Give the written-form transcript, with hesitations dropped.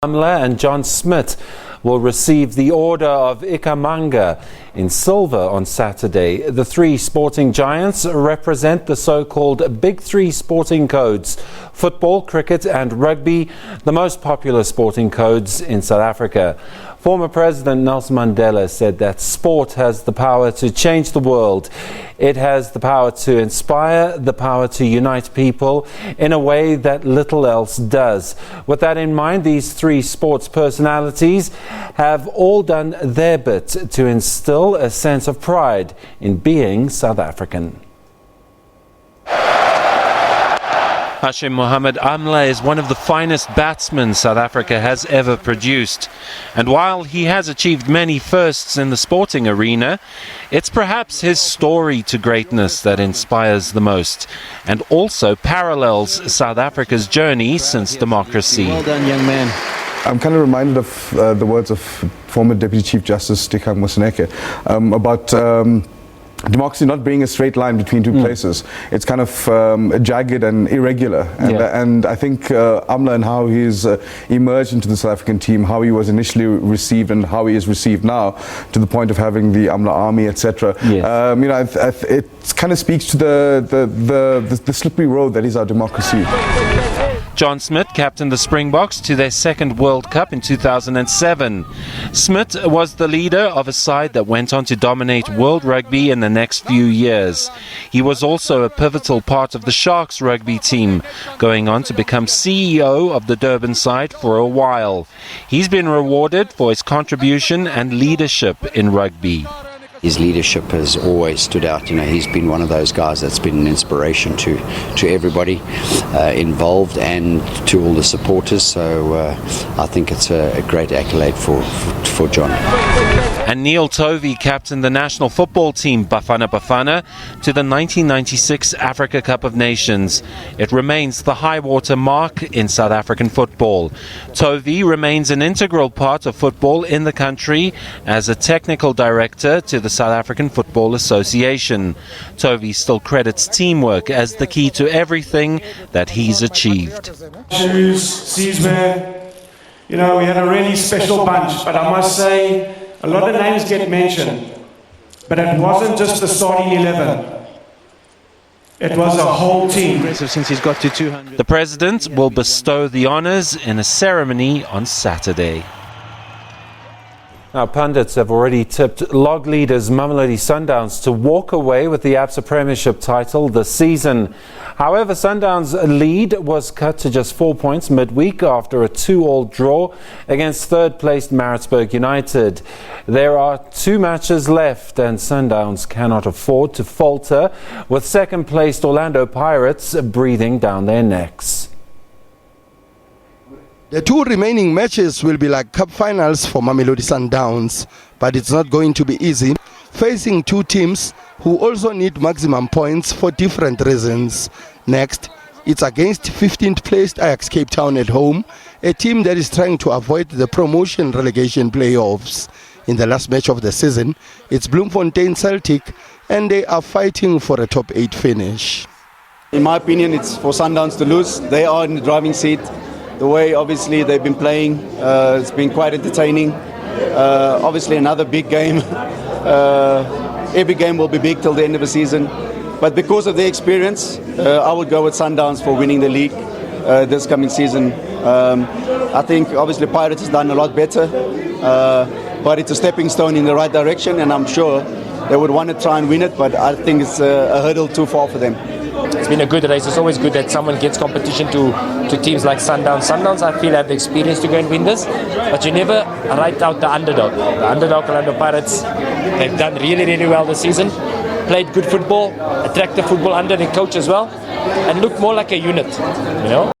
Amla and John Smit will receive the Order of Ikhamanga in silver on Saturday. The three sporting giants represent the so-called Big Three sporting codes: football, cricket and rugby, the most popular sporting codes in South Africa. Former President Nelson Mandela said that sport has the power to change the world. It has the power to inspire, the power to unite people in a way that little else does. With that in mind, these three sports personalities have all done their bit to instill a sense of pride in being South African. Hashim Amla is one of the finest batsmen South Africa has ever produced. And while he has achieved many firsts in the sporting arena, it's perhaps his story to greatness that inspires the most, and also parallels South Africa's journey since democracy. Well done, young man. I'm kind of reminded of the words of former Deputy Chief Justice Ikhamanga about democracy not being a straight line between two places. It's kind of jagged and irregular. And I think Amla and how he's emerged into the South African team, how he was initially received and how he is received now, to the point of having the Amla army, etc. It kind of speaks to the slippery road that is our democracy. John Smit captained the Springboks to their second World Cup in 2007. Smit was the leader of a side that went on to dominate World Rugby in the next few years. He was also a pivotal part of the Sharks rugby team, going on to become CEO of the Durban side for a while. He's been rewarded for his contribution and leadership in rugby. His leadership has always stood out. You know, he's been one of those guys that's been an inspiration to everybody involved and to all the supporters. So I think it's a great accolade for John. And Tovey captained the national football team Bafana Bafana to the 1996 Africa Cup of Nations. It remains the high water mark in South African football. Tovey remains an integral part of football in the country as a technical director to the South African Football Association. Tovey still credits teamwork as the key to everything that he's achieved. You know, we had a really special bunch, but I must say, a lot of names get mentioned, but it wasn't just the starting 11. It was a whole team. Since he's got to 200. The president will bestow the honours in a ceremony on Saturday. Now, pundits have already tipped log leaders Mamelodi Sundowns to walk away with the ABSA Premiership title this season. However, Sundowns' lead was cut to just 4 points midweek after a 2-2 draw against third-placed Maritzburg United. There are 2 matches left and Sundowns cannot afford to falter, with second-placed Orlando Pirates breathing down their necks. The 2 remaining matches will be like cup finals for Mamelodi Sundowns, but it's not going to be easy, facing 2 teams who also need maximum points for different reasons. Next, it's against 15th placed Ajax Cape Town at home, a team that is trying to avoid the promotion relegation playoffs. In the last match of the season, it's Bloemfontein Celtic, and they are fighting for a top 8 finish. In my opinion, it's for Sundowns to lose. They are in the driving seat. The way obviously they've been playing, it's been quite entertaining. Obviously another big game. Every game will be big till the end of the season. But because of their experience, I would go with Sundowns for winning the league this coming season. I think obviously Pirates has done a lot better, but it's a stepping stone in the right direction, and I'm sure they would want to try and win it, but I think it's a hurdle too far for them. It's been a good race. It's always good that someone gets competition to teams like Sundowns. Sundowns, I feel, have the experience to go and win this, but you never write out the underdog. The underdog, Orlando Pirates, they've done really, really well this season. Played good football, attractive football under the coach as well, and looked more like a unit, you know.